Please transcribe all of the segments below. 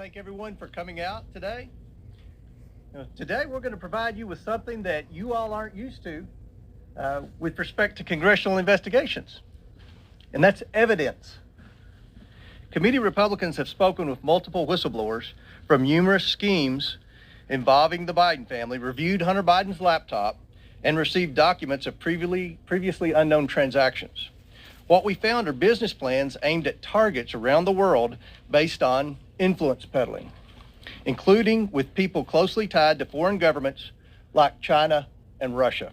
thank everyone for coming out today. Today we're going to provide you with something that you all aren't used to with respect to congressional investigations, and that's evidence. Committee Republicans have spoken with multiple whistleblowers from numerous schemes involving the Biden family, reviewed Hunter Biden's laptop, and received documents of previously unknown transactions. What we found are business plans aimed at targets around the world based on influence peddling, including with people closely tied to foreign governments like China and Russia.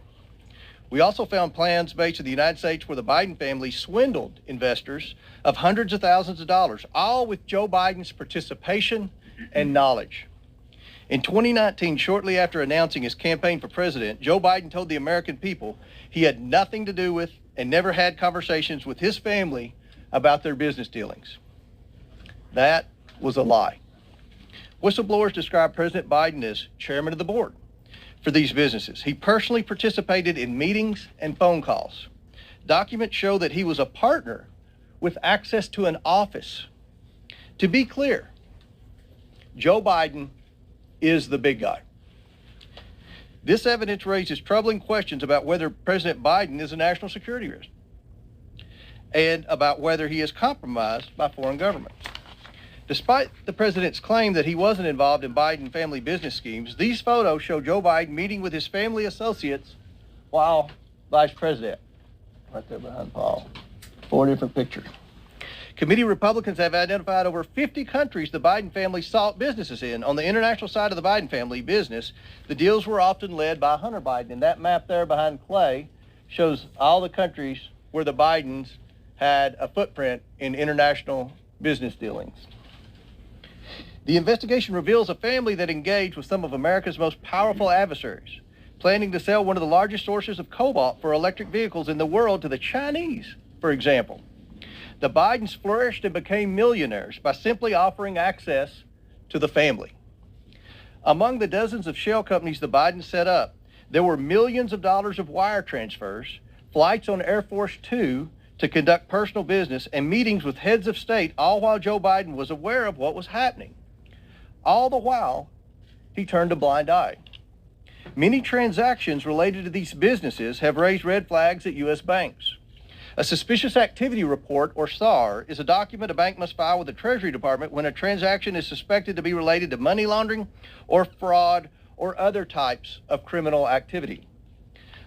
We also found plans based in the United States where the Biden family swindled investors of hundreds of thousands of dollars, all with Joe Biden's participation and knowledge. In 2019, shortly after announcing his campaign for president, Joe Biden told the American people he had nothing to do with and never had conversations with his family about their business dealings. That was a lie. Whistleblowers described President Biden as chairman of the board for these businesses. He personally participated in meetings and phone calls. Documents show that he was a partner with access to an office. To be clear, Joe Biden is the big guy. This evidence raises troubling questions about whether President Biden is a national security risk and about whether he is compromised by foreign governments. Despite the president's claim that he wasn't involved in Biden family business schemes, these photos show Joe Biden meeting with his family associates while vice president. Right there behind Paul. 4 different pictures. Committee Republicans have identified over 50 countries the Biden family sought businesses in. On the international side of the Biden family business, the deals were often led by Hunter Biden. And that map there behind Clay shows all the countries where the Bidens had a footprint in international business dealings. The investigation reveals a family that engaged with some of America's most powerful adversaries, planning to sell one of the largest sources of cobalt for electric vehicles in the world to the Chinese, for example. The Bidens flourished and became millionaires by simply offering access to the family. Among the dozens of shell companies the Bidens set up, there were millions of dollars of wire transfers, flights on Air Force Two to conduct personal business, and meetings with heads of state, all while Joe Biden was aware of what was happening. All the while, he turned a blind eye. Many transactions related to these businesses have raised red flags at U.S. banks. A suspicious activity report, or SAR, is a document a bank must file with the Treasury Department when a transaction is suspected to be related to money laundering or fraud or other types of criminal activity.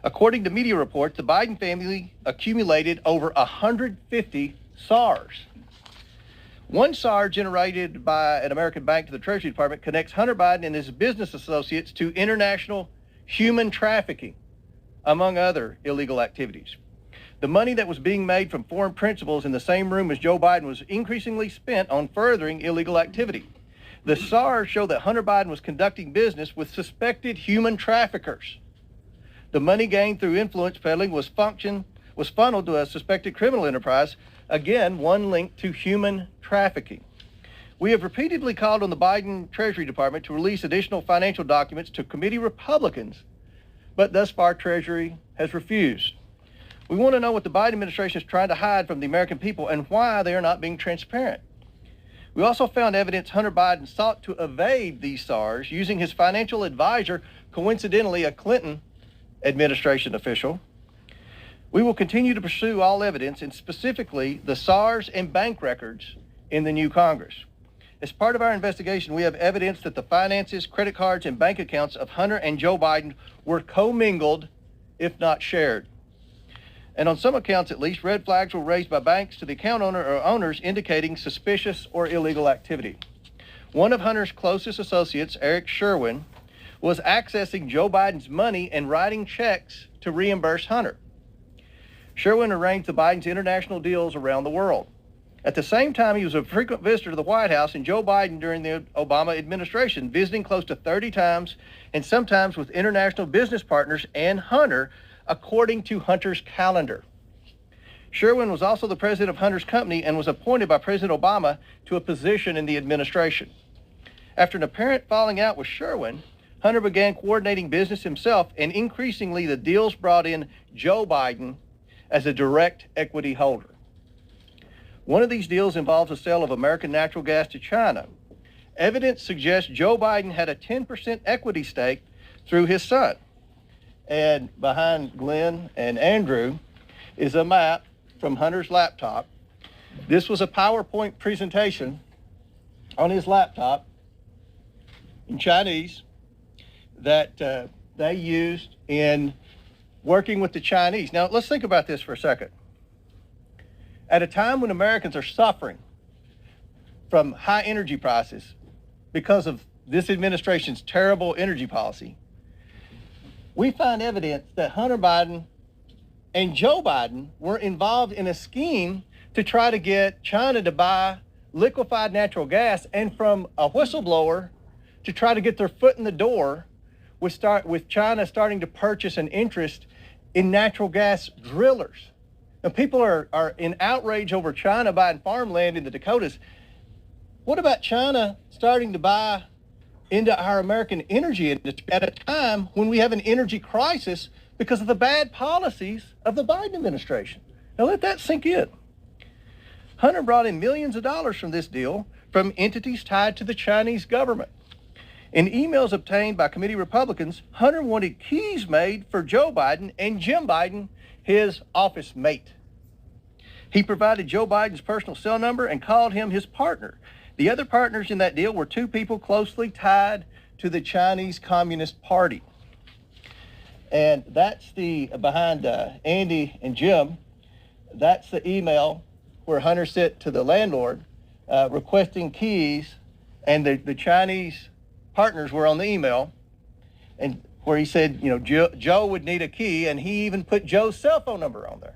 According to media reports, the Biden family accumulated over 150 SARs. One SAR generated by an American bank to the Treasury Department connects Hunter Biden and his business associates to international human trafficking, among other illegal activities. The money that was being made from foreign principals in the same room as Joe Biden was increasingly spent on furthering illegal activity. The SARs show that Hunter Biden was conducting business with suspected human traffickers. The money gained through influence peddling was funneled to a suspected criminal enterprise, again, one linked to human trafficking. We have repeatedly called on the Biden Treasury Department to release additional financial documents to committee Republicans, but thus far Treasury has refused. We want to know what the Biden administration is trying to hide from the American people and why they are not being transparent. We also found evidence Hunter Biden sought to evade these SARs using his financial advisor, coincidentally a Clinton administration official. We will continue to pursue all evidence, and specifically the SARs and bank records in the new Congress. As part of our investigation, we have evidence that the finances, credit cards, and bank accounts of Hunter and Joe Biden were commingled, if not shared. And on some accounts, at least, red flags were raised by banks to the account owner or owners indicating suspicious or illegal activity. One of Hunter's closest associates, Eric Sherwin, was accessing Joe Biden's money and writing checks to reimburse Hunter. Sherwin arranged the Biden's international deals around the world. At the same time, he was a frequent visitor to the White House, and Joe Biden during the Obama administration, visiting close to 30 times, and sometimes with international business partners and Hunter, according to Hunter's calendar. Sherwin was also the president of Hunter's company and was appointed by President Obama to a position in the administration. After an apparent falling out with Sherwin, Hunter began coordinating business himself, and increasingly the deals brought in Joe Biden as a direct equity holder. One of these deals involves the sale of American natural gas to China, Evidence suggests Joe Biden had a 10% equity stake through his son. And behind Glenn and Andrew is a map from Hunter's laptop. This was a PowerPoint presentation on his laptop in Chinese that they used in working with the Chinese. Now, let's think about this for a second. At a time when Americans are suffering from high energy prices because of this administration's terrible energy policy, we find evidence that Hunter Biden and Joe Biden were involved in a scheme to try to get China to buy liquefied natural gas, and from a whistleblower to try to get their foot in the door with China starting to purchase an interest in natural gas drillers. Now, people are in outrage over China buying farmland in the Dakotas. What about China starting to buy into our American energy industry at a time when we have an energy crisis because of the bad policies of the Biden administration? Now let that sink in. Hunter brought in millions of dollars from this deal from entities tied to the Chinese government. In emails obtained by committee Republicans, Hunter wanted keys made for Joe Biden and Jim Biden, his office mate. He provided Joe Biden's personal cell number and called him his partner. The other partners in that deal were two people closely tied to the Chinese Communist Party. And that's the, behind Andy and Jim, that's the email where Hunter sent to the landlord requesting keys, and the Chinese partners were on the email, and where he said, you know, Joe would need a key, and he even put Joe's cell phone number on there.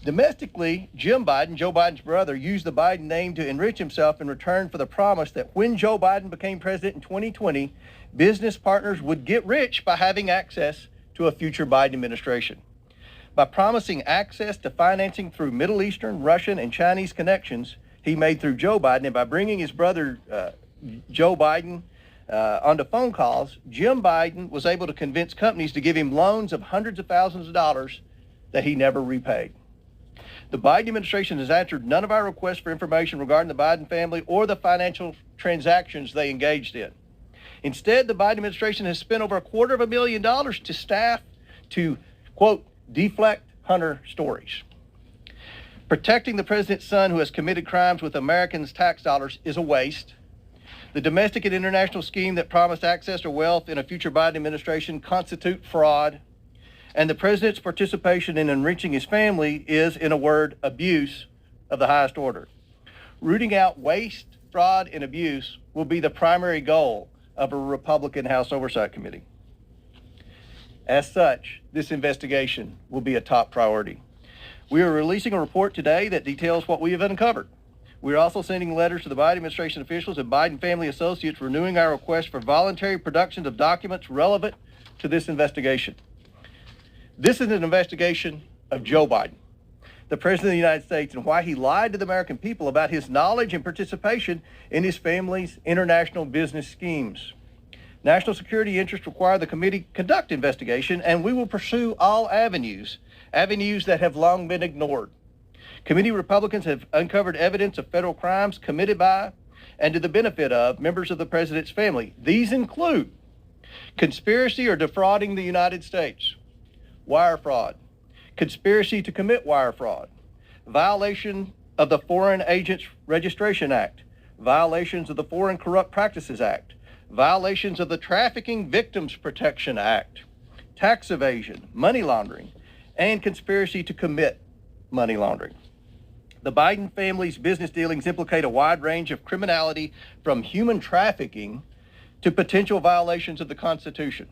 Domestically, Jim Biden, Joe Biden's brother, used the Biden name to enrich himself in return for the promise that when Joe Biden became president in 2020, business partners would get rich by having access to a future Biden administration. By promising access to financing through Middle Eastern, Russian, and Chinese connections he made through Joe Biden, and by bringing his brother Joe Biden onto phone calls, Jim Biden was able to convince companies to give him loans of hundreds of thousands of dollars that he never repaid. The Biden administration has answered none of our requests for information regarding the Biden family or the financial transactions they engaged in. Instead, the Biden administration has spent over $250,000 to staff to, quote, deflect Hunter stories. Protecting the president's son who has committed crimes with Americans' tax dollars is a waste. The domestic and international scheme that promised access to wealth in a future Biden administration constitute fraud. And the president's participation in enriching his family is, in a word, abuse of the highest order. Rooting out waste, fraud, and abuse will be the primary goal of a Republican House Oversight Committee. As such, this investigation will be a top priority. We are releasing a report today that details what we have uncovered. We are also sending letters to the Biden administration officials and Biden family associates renewing our request for voluntary productions of documents relevant to this investigation. This is an investigation of Joe Biden, the President of the United States, and why he lied to the American people about his knowledge and participation in his family's international business schemes. National security interests require the committee conduct investigation, and we will pursue all avenues that have long been ignored. Committee Republicans have uncovered evidence of federal crimes committed by and to the benefit of members of the president's family. These include conspiracy or defrauding the United States, wire fraud, conspiracy to commit wire fraud, violation of the Foreign Agents Registration Act, violations of the Foreign Corrupt Practices Act, violations of the Trafficking Victims Protection Act, tax evasion, money laundering, and conspiracy to commit money laundering. The Biden family's business dealings implicate a wide range of criminality, from human trafficking to potential violations of the Constitution.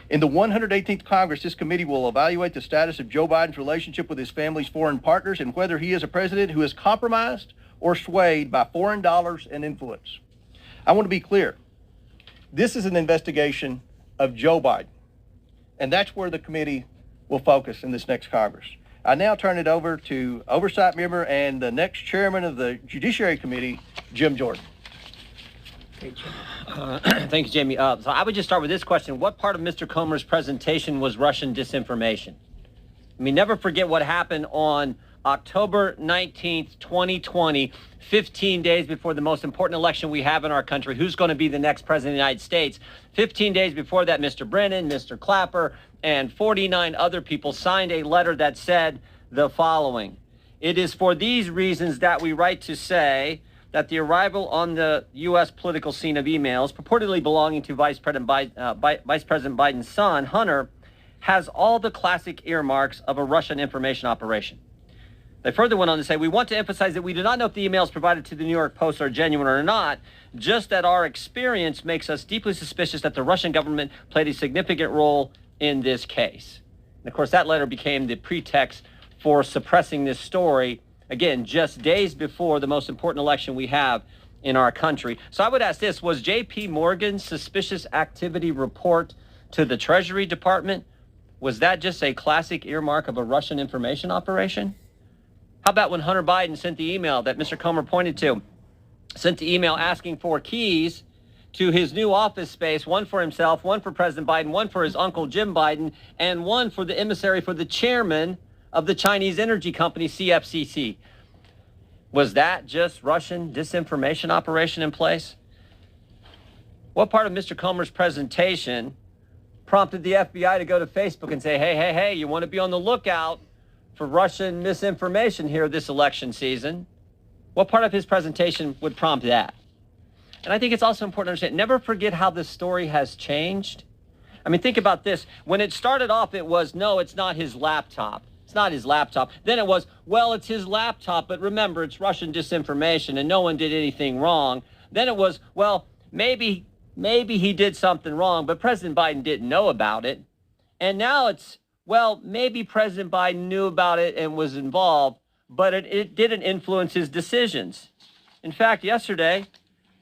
In the 118th Congress, this committee will evaluate the status of Joe Biden's relationship with his family's foreign partners and whether he is a president who is compromised or swayed by foreign dollars and influence. I want to be clear. This is an investigation of Joe Biden, and that's where the committee will focus in this next Congress. I now turn it over to Oversight Member and the next Chairman of the Judiciary Committee, Jim Jordan. Thank you, Jamie. So I would just start with this question. What part of Mr. Comer's presentation was Russian disinformation? I mean, never forget what happened on October 19th, 2020, 15 days before the most important election we have in our country. Who's going to be the next president of the United States? 15 days before that, Mr. Brennan, Mr. Clapper, and 49 other people signed a letter that said the following. It is for these reasons that we write to say that the arrival on the U.S. political scene of emails purportedly belonging to Vice President Biden's son, Hunter, has all the classic earmarks of a Russian information operation. They further went on to say, we want to emphasize that we do not know if the emails provided to the New York Post are genuine or not, just that our experience makes us deeply suspicious that the Russian government played a significant role in this case. And of course, that letter became the pretext for suppressing this story, again, just days before the most important election we have in our country. So I would ask this, was J.P. Morgan's suspicious activity report to the Treasury Department, was that just a classic earmark of a Russian information operation? How about when Hunter Biden sent the email that Mr. Comer pointed to, sent the email asking for keys to his new office space, one for himself, one for President Biden, one for his uncle Jim Biden, and one for the emissary for the chairman of the Chinese energy company, CFCC. Was that just Russian disinformation operation in place? What part of Mr. Comer's presentation prompted the FBI to go to Facebook and say, hey, you want to be on the lookout for Russian misinformation here this election season? What part of his presentation would prompt that? And I think it's also important to understand, never forget how this story has changed. I mean, think about this. When it started off, it was, no, it's not his laptop. It's not his laptop. Then it was, well, it's his laptop, but remember, it's Russian disinformation and no one did anything wrong. Then it was, well, maybe he did something wrong, but President Biden didn't know about it. And now it's, well, maybe President Biden knew about it and was involved, but it didn't influence his decisions. In fact, yesterday,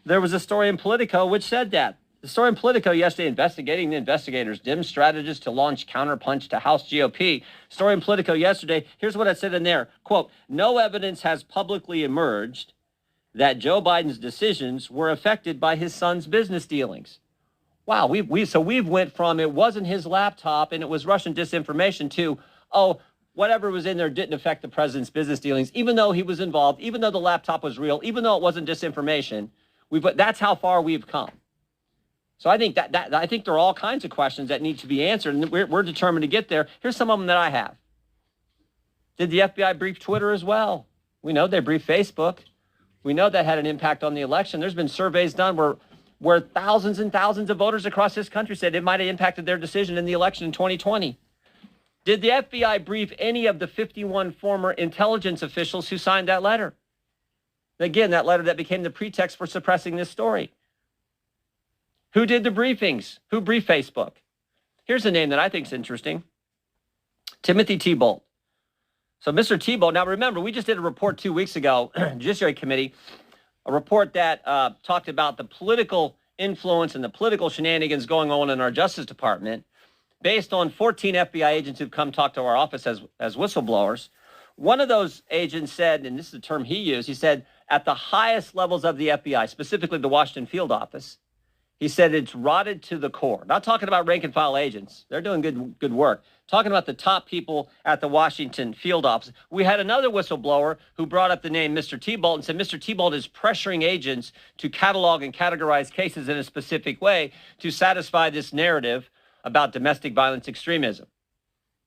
there was a story in Politico which said that. The story in Politico yesterday, investigating the investigators, dim strategists to launch counterpunch to House GOP. Story in Politico yesterday, here's what it said in there. Quote, no evidence has publicly emerged that Joe Biden's decisions were affected by his son's business dealings. Wow, we've went from it wasn't his laptop and it was Russian disinformation to, oh, whatever was in there didn't affect the president's business dealings, even though he was involved, even though the laptop was real, even though it wasn't disinformation. That's how far we've come. So I think I think there are all kinds of questions that need to be answered, and we're determined to get there. Here's some of them that I have. Did the FBI brief Twitter as well? We know they briefed Facebook. We know that had an impact on the election. There's been surveys done where thousands and thousands of voters across this country said it might have impacted their decision in the election in 2020. Did the FBI brief any of the 51 former intelligence officials who signed that letter? Again, that letter that became the pretext for suppressing this story. Who did the briefings? Who briefed Facebook? Here's a name that I think is interesting. Timothy Thibault. So Mr. Thibault, now remember, we just did a report 2 weeks ago, Judiciary Committee, a report that talked about the political influence and the political shenanigans going on in our Justice Department based on 14 FBI agents who've come talk to our office as whistleblowers. One of those agents said, and this is the term he used, he said, at the highest levels of the FBI, specifically the Washington field office, he said it's rotted to the core. Not talking about rank and file agents. They're doing good work. Talking about the top people at the Washington field office. We had another whistleblower who brought up the name Mr. Thibault and said Mr. Thibault is pressuring agents to catalog and categorize cases in a specific way to satisfy this narrative about domestic violence extremism.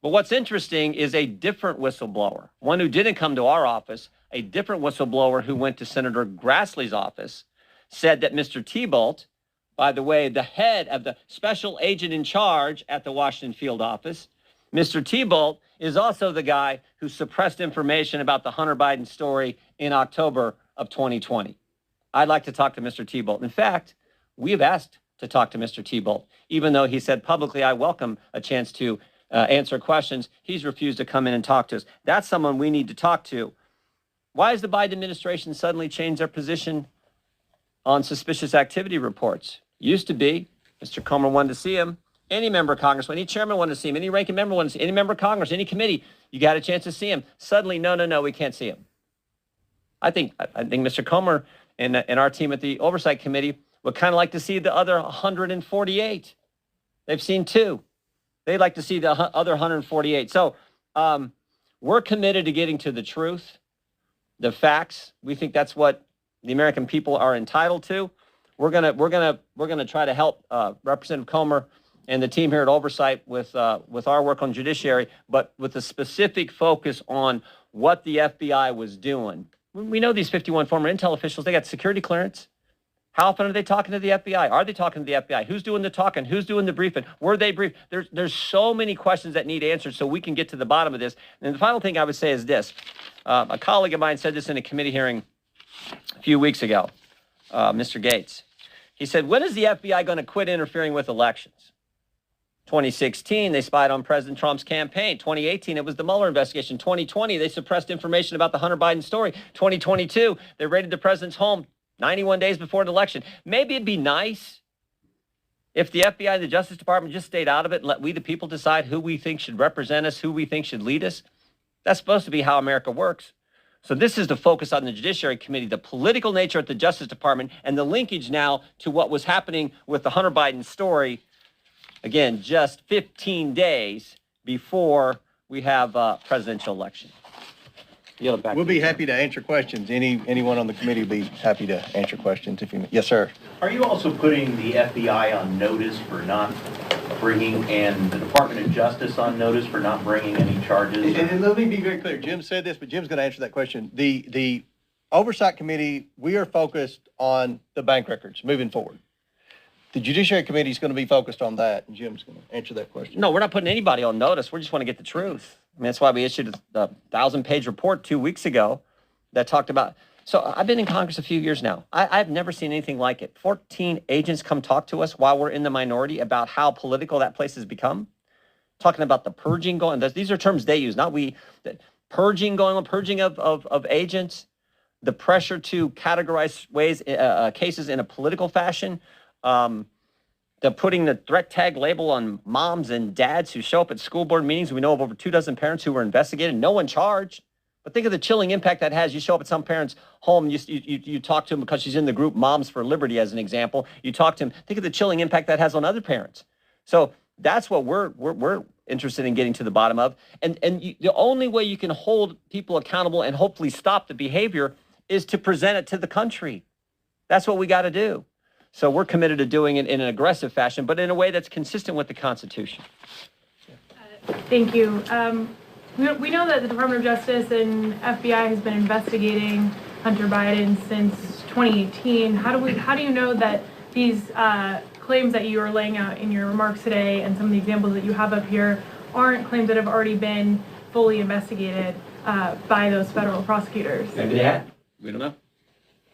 But what's interesting is a different whistleblower, one who didn't come to our office, a different whistleblower who went to Senator Grassley's office, said that Mr. Thibault, by the way, the head of the special agent in charge at the Washington field office, Mr. Thibault is also the guy who suppressed information about the Hunter Biden story in October of 2020. I'd like to talk to Mr. Thibault. In fact, we've asked to talk to Mr. Thibault, even though he said publicly, I welcome a chance to answer questions. He's refused to come in and talk to us. That's someone we need to talk to. Why has the Biden administration suddenly changed their position on suspicious activity reports? Used to be, Mr. Comer wanted to see him. Any member of Congress, any chairman wanted to see him, any ranking member wanted to see him, any member of Congress, any committee, you got a chance to see him. Suddenly, no, we can't see him. I think Mr. Comer and our team at the Oversight Committee would kind of like to see the other 148. They've seen two. They'd like to see the other 148. So We're committed to getting to the truth, the facts. We think that's what the American people are entitled to. We're gonna try to help Representative Comer and the team here at Oversight with our work on judiciary, but with a specific focus on what the FBI was doing. We know these 51 former intel officials, they got security clearance. How often are they talking to the FBI? Are they talking to the FBI? Who's doing the talking? Who's doing the briefing? Were they briefed? There's so many questions that need answered so we can get to the bottom of this. And the final thing I would say is this. A colleague of mine said this in a committee hearing a few weeks ago, Mr. Gates. He said, when is the FBI going to quit interfering with elections? 2016, they spied on President Trump's campaign. 2018, it was the Mueller investigation. 2020, they suppressed information about the Hunter Biden story. 2022, they raided the president's home 91 days before an election. Maybe it'd be nice if the FBI and the Justice Department just stayed out of it and let we the people decide who we think should represent us, who we think should lead us. That's supposed to be how America works. So this is the focus on the Judiciary Committee, the political nature at the Justice Department, and the linkage now to what was happening with the Hunter Biden story. Again, just 15 days before we have a presidential election. We'll be happy to answer questions. Anyone on the committee will be happy to answer questions if you. Yes, sir. Are you also putting the FBI on notice for not bringing, and the Department of Justice on notice for not bringing any charges? And let me be very clear. Jim said this, but Jim's going to answer that question. The Oversight Committee, we are focused on the bank records moving forward. The Judiciary Committee is going to be focused on that, and Jim's going to answer that question. No, we're not putting anybody on notice. We just want to get the truth. I mean, that's why we issued a 1,000-page report 2 weeks ago that talked about. So I've been in Congress a few years now. I've never seen anything like it. 14 agents come talk to us while we're in the minority about how political that place has become. Talking about the purging going. These are terms they use, not we. Purging going on, purging of agents, the pressure to categorize cases in a political fashion. The putting the threat tag label on moms and dads who show up at school board meetings. We know of over 24 parents who were investigated, no one charged. But think of the chilling impact that has. You show up at some parent's home, you talk to them because she's in the group Moms for Liberty, as an example. You talk to them. Think of the chilling impact that has on other parents. So that's what we're interested in getting to the bottom of. And the only way you can hold people accountable and hopefully stop the behavior is to present it to the country. That's what we got to do. So we're committed to doing it in an aggressive fashion, but in a way that's consistent with the Constitution. Thank you. We know that the Department of Justice and FBI has been investigating Hunter Biden since 2018. How do you know that these claims that you are laying out in your remarks today and some of the examples that you have up here aren't claims that have already been fully investigated by those federal prosecutors? Maybe they have. We don't know.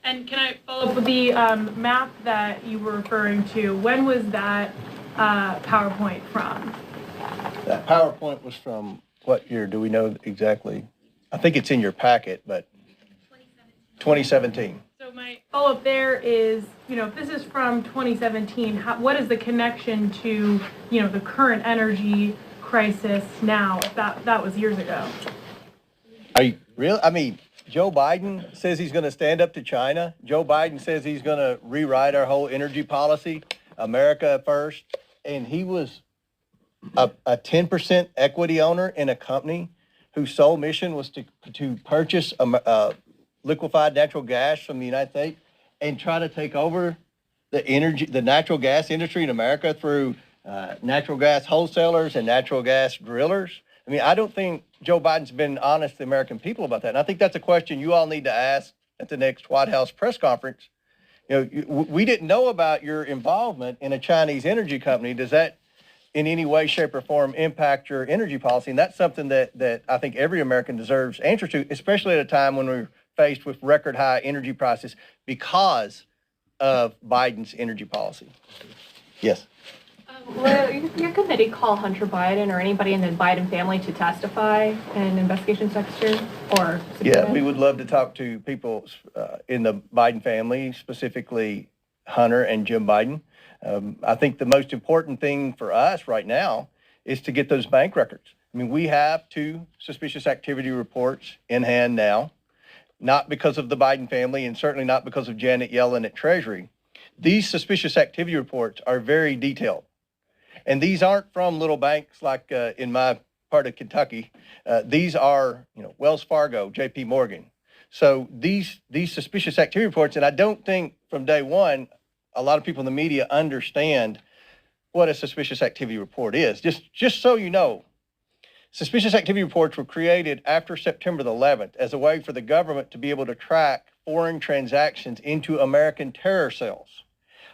And can I follow up with the map that you were referring to? When was that PowerPoint from? That PowerPoint was from what year? Do we know exactly? I think it's in your packet, but 2017. So my follow-up there is, if this is from 2017, what is the connection to, the current energy crisis now? If that was years ago. Are you real? I mean, Joe Biden says he's going to stand up to China. Joe Biden says he's going to rewrite our whole energy policy, America first. And he was a 10% equity owner in a company whose sole mission was to purchase liquefied natural gas from the United States and try to take over the natural gas industry in America through natural gas wholesalers and natural gas drillers. I mean, I don't think Joe Biden's been honest to the American people about that. And I think that's a question you all need to ask at the next White House press conference. We didn't know about your involvement in a Chinese energy company. Does that in any way, shape, or form impact your energy policy? And that's something that I think every American deserves answers to, especially at a time when we're faced with record high energy prices because of Biden's energy policy. Yes. Will your committee call Hunter Biden or anybody in the Biden family to testify in an investigation, Secretary? Or yeah, we would love to talk to people in the Biden family, specifically Hunter and Jim Biden. I think the most important thing for us right now is to get those bank records. I mean, we have 2 suspicious activity reports in hand now, not because of the Biden family and certainly not because of Janet Yellen at Treasury. These suspicious activity reports are very detailed. And these aren't from little banks like in my part of Kentucky. These are, Wells Fargo, J.P. Morgan. So these suspicious activity reports, and I don't think from day one, a lot of people in the media understand what a suspicious activity report is. Just so you know, suspicious activity reports were created after September the 11th as a way for the government to be able to track foreign transactions into American terror cells.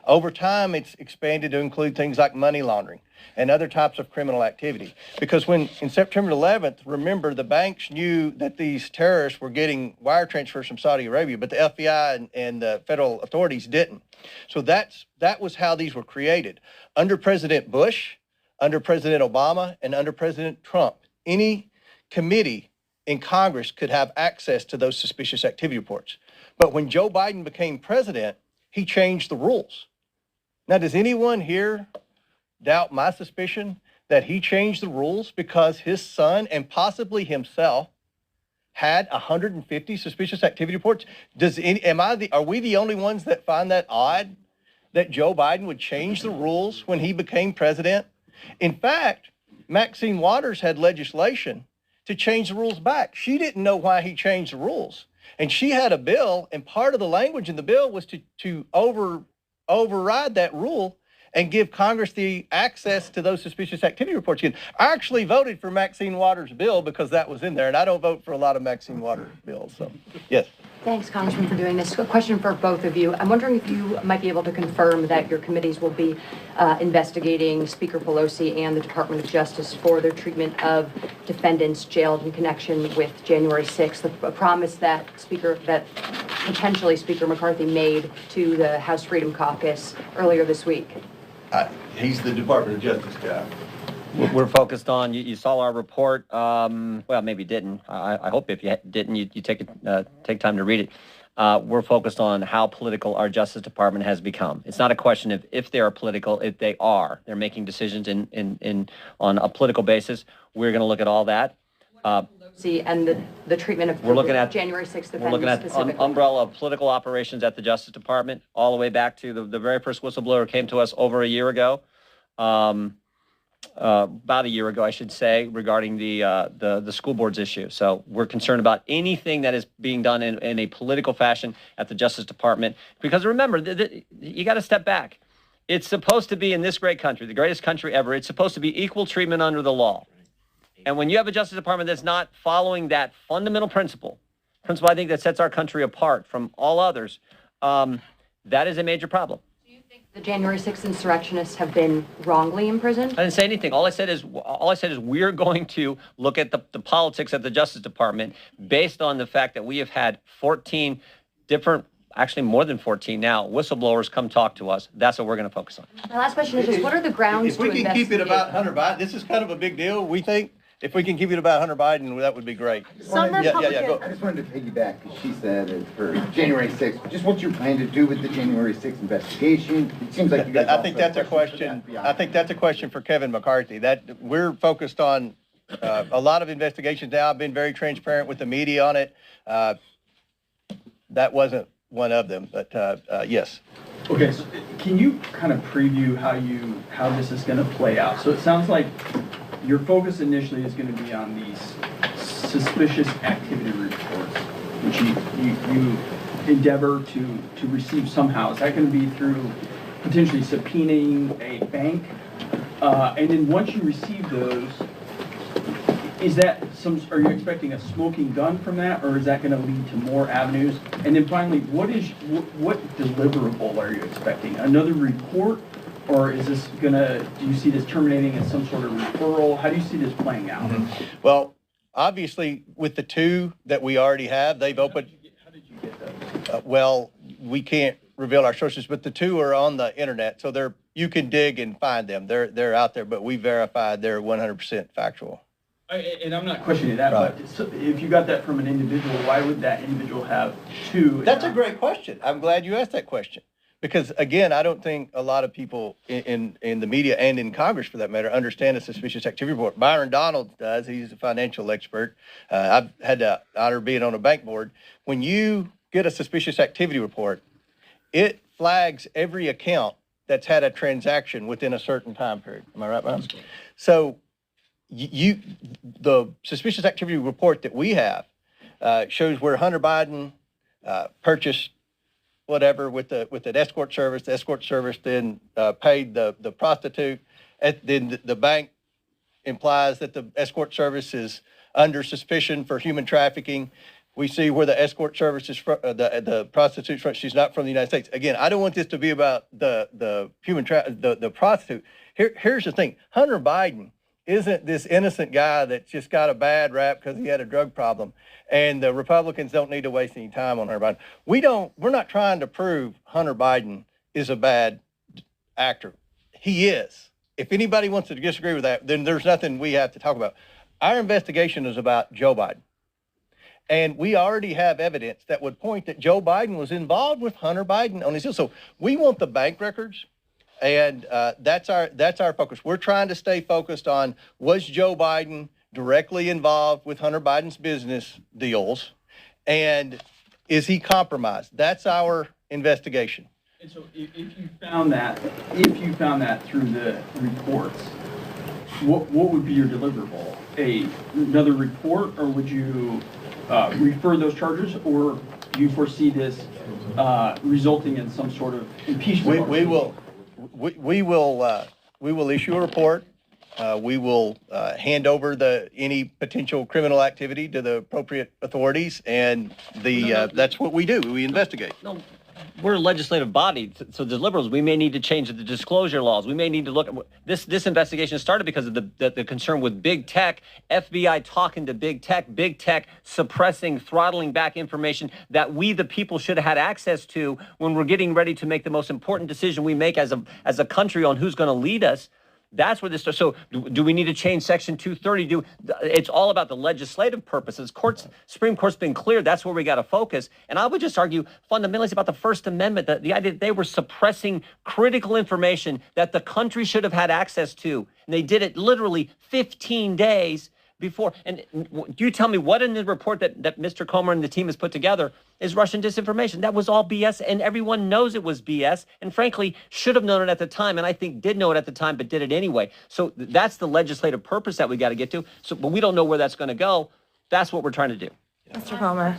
Over time, it's expanded to include things like money laundering and other types of criminal activity. Because when in September 11th, remember, the banks knew that these terrorists were getting wire transfers from Saudi Arabia, but the FBI and the federal authorities didn't. So that was how these were created. Under President Bush, under President Obama, and under President Trump, any committee in Congress could have access to those suspicious activity reports. But when Joe Biden became president, he changed the rules. Now, does anyone here doubt my suspicion that he changed the rules because his son and possibly himself had 150 suspicious activity reports? Are we the only ones that find that odd that Joe Biden would change the rules when he became president? In fact, Maxine Waters had legislation to change the rules back. She didn't know why he changed the rules. And she had a bill, and part of the language in the bill was to override that rule and give Congress the access to those suspicious activity reports again. I actually voted for Maxine Waters' bill because that was in there, and I don't vote for a lot of Maxine Waters bills. So, yes. Thanks, Congressman, for doing this. A question for both of you. I'm wondering if you might be able to confirm that your committees will be investigating Speaker Pelosi and the Department of Justice for their treatment of defendants jailed in connection with January 6th, a promise that potentially Speaker McCarthy made to the House Freedom Caucus earlier this week. He's the Department of Justice guy. We're focused on, you saw our report, well, maybe didn't. I hope if you didn't, you take time to read it. We're focused on how political our Justice Department has become. It's not a question of if they are political, if they are. They're making decisions on a political basis. We're going to look at all that. See, and the treatment of we're looking at January 6th defendants. We're looking at umbrella of political operations at the Justice Department, all the way back to the very first whistleblower came to us over a year ago. About a year ago, I should say, regarding the school boards issue. So we're concerned about anything that is being done in a political fashion at the Justice Department. Because remember, you got to step back. It's supposed to be in this great country, the greatest country ever, it's supposed to be equal treatment under the law. And when you have a Justice Department that's not following that fundamental principle I think that sets our country apart from all others, that is a major problem. The January 6th insurrectionists have been wrongly imprisoned? I didn't say anything. All I said is we're going to look at the politics at the Justice Department based on the fact that we have had 14 different, actually more than 14 now, whistleblowers come talk to us. That's what we're going to focus on. My last question is just what are the grounds to investigate? If we can keep it about Hunter Biden, this is kind of a big deal, we think. If we can keep it about Hunter Biden, that would be great. Some Republicans. I just wanted to piggyback, because she said it's for January 6th. Just what you plan to do with the January 6th investigation? It seems like you guys. I think that's a question. I think that's a question for Kevin McCarthy. That we're focused on a lot of investigations now. I've been very transparent with the media on it. That wasn't one of them, but yes. Okay, so can you kind of preview how this is going to play out? So it sounds like your focus initially is going to be on these suspicious activity reports, which you endeavor to receive somehow. Is that going to be through potentially subpoenaing a bank? And then once you receive those, are you expecting a smoking gun from that, or is that going to lead to more avenues? And then finally, what deliverable are you expecting? Another report? Or is this do you see this terminating as some sort of referral? How do you see this playing out? Mm-hmm. Well, obviously, with the two that we already have, they've opened. How did you get those? Well, we can't reveal our sources, but the two are on the internet, so you can dig and find them. They're out there, but we verified they're 100% factual. And I'm not questioning that, right. But if you got that from an individual, why would that individual have two? That's a great question. I'm glad you asked that question. Because, again, I don't think a lot of people in the media and in Congress, for that matter, understand a suspicious activity report. Byron Donald does. He's a financial expert. I've had the honor of being on a bank board. When you get a suspicious activity report, it flags every account that's had a transaction within a certain time period. Am I right, Byron? So the suspicious activity report that we have shows where Hunter Biden purchased whatever with an escort service. The escort service then paid the prostitute. Then the bank implies that the escort service is under suspicion for human trafficking. We see where the escort service is from, the prostitute's from. She's not from the United States. Again, I don't want this to be about the prostitute. Here's the thing: Hunter Biden isn't this innocent guy that just got a bad rap because he had a drug problem, and the Republicans don't need to waste any time on Hunter Biden. We're not trying to prove Hunter Biden is a bad actor. He is. If anybody wants to disagree with that, then there's nothing we have to talk about. Our investigation is about Joe Biden. And we already have evidence that would point that Joe Biden was involved with Hunter Biden on his deal. So we want the bank records, and that's our focus. We're trying to stay focused on, was Joe Biden directly involved with Hunter Biden's business deals, and is he compromised? That's our investigation. And so if you found that through the reports, what would be your deliverable? Another report, or would you refer those charges, or do you foresee this resulting in some sort of impeachment? We will issue a report. We will hand over any potential criminal activity to the appropriate authorities, and that's what we do. We investigate. No, we're a legislative body, so the liberals, we may need to change the disclosure laws. We may need to look at this investigation started because of the concern with big tech, FBI talking to big tech suppressing, throttling back information that we, the people, should have had access to when we're getting ready to make the most important decision we make as a country on who's going to lead us. That's where this starts. So do we need to change Section 230? It's all about the legislative purposes. Supreme Court's been clear. That's where we got to focus. And I would just argue fundamentally it's about the First Amendment, the idea that they were suppressing critical information that the country should have had access to. And they did it literally 15 days before. And you tell me what in the report that Mr. Comer and the team has put together is Russian disinformation. That was all BS, and everyone knows it was BS, and frankly, should have known it at the time, and I think did know it at the time, but did it anyway. So that's the legislative purpose that we got to get to. So, but we don't know where that's going to go. That's what we're trying to do. Mr. Comer.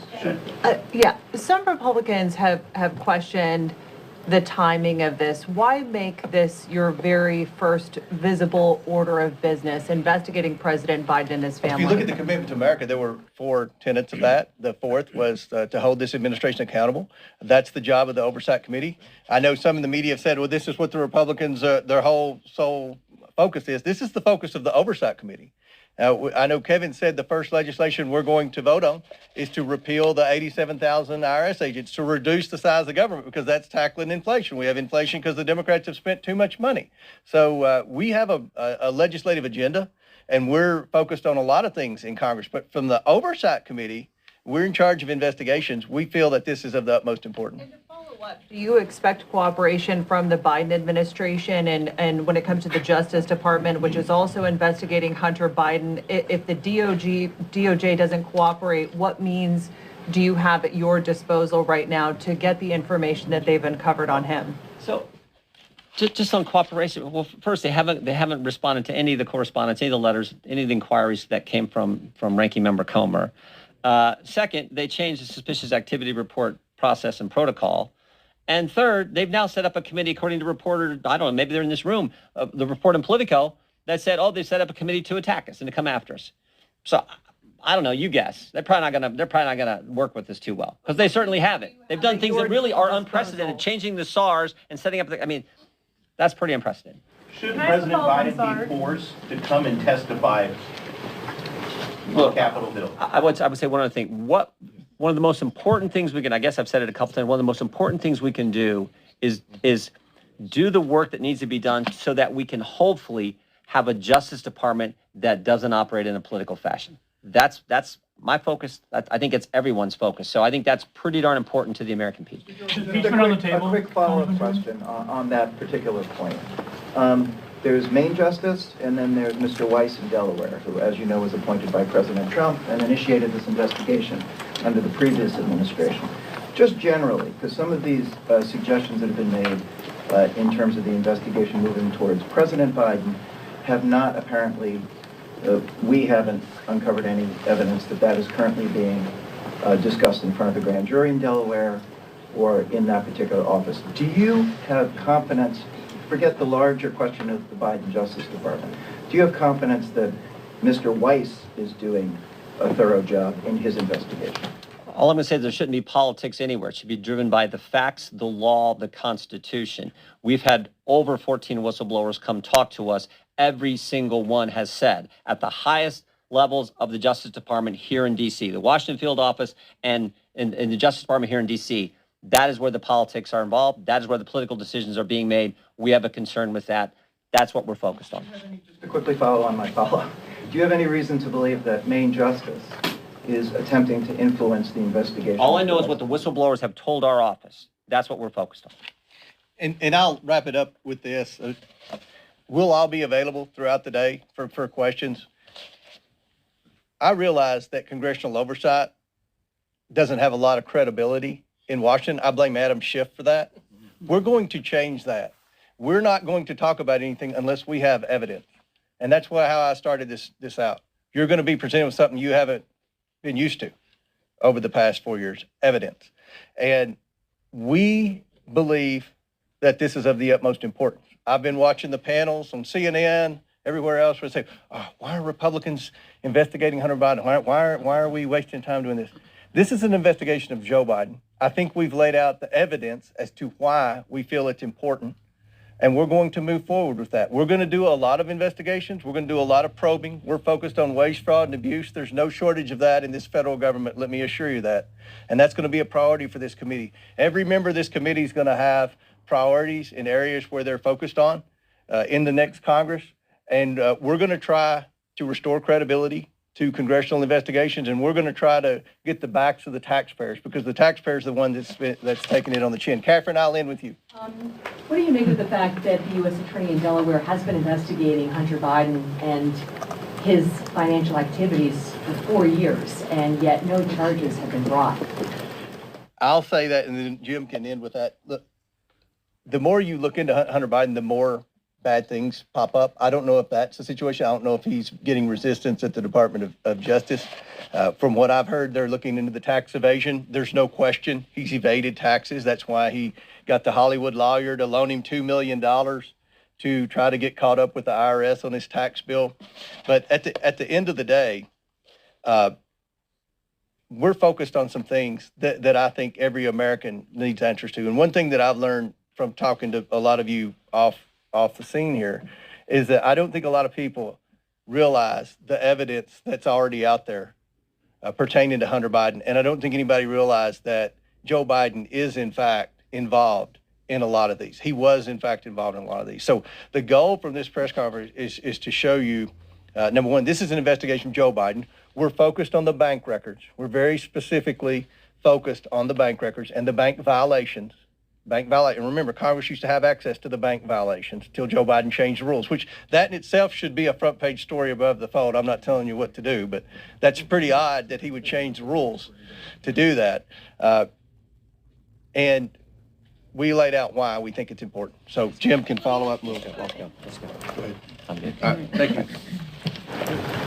Some Republicans have questioned the timing of this. Why make this your very first visible order of business, investigating President Biden and his family? If you look at the commitment to America, there were 4 tenets of that. The fourth was to hold this administration accountable. That's the job of the Oversight Committee. I know some in the media have said, well, this is what the Republicans, their whole sole focus is. This is the focus of the Oversight Committee. I know Kevin said the first legislation we're going to vote on is to repeal the 87,000 IRS agents, to reduce the size of government, because that's tackling inflation. We have inflation because the Democrats have spent too much money. So we have a legislative agenda, and we're focused on a lot of things in Congress. But from the Oversight Committee, we're in charge of investigations. We feel that this is of the utmost importance. Do you expect cooperation from the Biden administration and when it comes to the Justice Department, which is also investigating Hunter Biden? If the DOJ doesn't cooperate, what means do you have at your disposal right now to get the information that they've uncovered on him? So just on cooperation, well, first, they haven't responded to any of the correspondence, any of the letters, any of the inquiries that came from Ranking Member Comer. Second, they changed the suspicious activity report process and protocol. And third, they've now set up a committee, according to reporter, I don't know, maybe they're in this room, the report in Politico, that said, oh, they set up a committee to attack us and to come after us. So I don't know, you guess. They're probably not gonna work with this too well, because they certainly haven't. They've done things that really are unprecedented, changing the SARs and setting up that's pretty unprecedented. Should President Biden be forced to come and testify on Capitol Hill? I would say one other thing. One of the most important things we can, I guess I've said it a couple times, one of the most important things we can do is do the work that needs to be done so that we can hopefully have a Justice Department that doesn't operate in a political fashion. That's my focus. I think it's everyone's focus. So I think that's pretty darn important to the American people. A quick follow-up question on that particular point. There's Maine Justice, and then there's Mr. Weiss in Delaware, who, as you know, was appointed by President Trump and initiated this investigation under the previous administration. Just generally, because some of these suggestions that have been made in terms of the investigation moving towards President Biden have not apparently We haven't uncovered any evidence that that is currently being discussed in front of the grand jury in Delaware or in that particular office. Do you have confidence, forget the larger question of the Biden Justice Department, do you have confidence that Mr. Weiss is doing a thorough job in his investigation? All I'm going to say is there shouldn't be politics anywhere. It should be driven by the facts, the law, the Constitution. We've had over 14 whistleblowers come talk to us. Every single one has said at the highest levels of the Justice Department here in D.C., the Washington field office and in the Justice Department here in D.C., that is where the politics are involved. That is where the political decisions are being made. We have a concern with that. That's what we're focused on. Just to quickly follow on my follow-up, do you have any reason to believe that Maine Justice is attempting to influence the investigation? All I know is what the whistleblowers have told our office. That's what we're focused on. And I'll wrap it up with this. We'll all be available throughout the day for questions. I realize that congressional oversight doesn't have a lot of credibility in Washington. I blame Adam Schiff for that. We're going to change that. We're not going to talk about anything unless we have evidence. And that's how I started this out. You're going to be presented with something you haven't been used to over the past 4 years, evidence. And we believe that this is of the utmost importance. I've been watching the panels on CNN, everywhere else, where they say, oh, why are Republicans investigating Hunter Biden? Why are we wasting time doing this? This is an investigation of Joe Biden. I think we've laid out the evidence as to why we feel it's important, and we're going to move forward with that. We're going to do a lot of investigations. We're going to do a lot of probing. We're focused on waste, fraud, and abuse. There's no shortage of that in this federal government, let me assure you that. And that's going to be a priority for this committee. Every member of this committee is going to have priorities in areas where they're focused on in the next Congress. And we're going to try to restore credibility to congressional investigations, and we're going to try to get the backs of the taxpayers, because the taxpayers are the one that's taking it on the chin. Catherine, I'll end with you. What do you make of the fact that the U.S. Attorney in Delaware has been investigating Hunter Biden and his financial activities for 4 years, and yet no charges have been brought? I'll say that, and then Jim can end with that. Look, the more you look into Hunter Biden, the more bad things pop up. I don't know if that's the situation. I don't know if he's getting resistance at the Department of Justice. From what I've heard, they're looking into the tax evasion. There's no question he's evaded taxes. That's why he got the Hollywood lawyer to loan him $2 million to try to get caught up with the IRS on his tax bill. But at the end of the day, we're focused on some things that I think every American needs answers to. And one thing that I've learned from talking to a lot of you off the scene here is that I don't think a lot of people realize the evidence that's already out there pertaining to Hunter Biden. And I don't think anybody realized that Joe Biden is in fact involved in a lot of these. He was in fact involved in a lot of these. So the goal from this press conference is to show you, number one, this is an investigation of Joe Biden. We're focused on the bank records. We're very specifically focused on the bank records and the bank violations. And remember, Congress used to have access to the bank violations until Joe Biden changed the rules, which that in itself should be a front page story above the fold. I'm not telling you what to do, but that's pretty odd that he would change the rules to do that. And we laid out why we think it's important. So Jim can follow up a little bit. Let's go. Go ahead. I'm good. All right, thank you.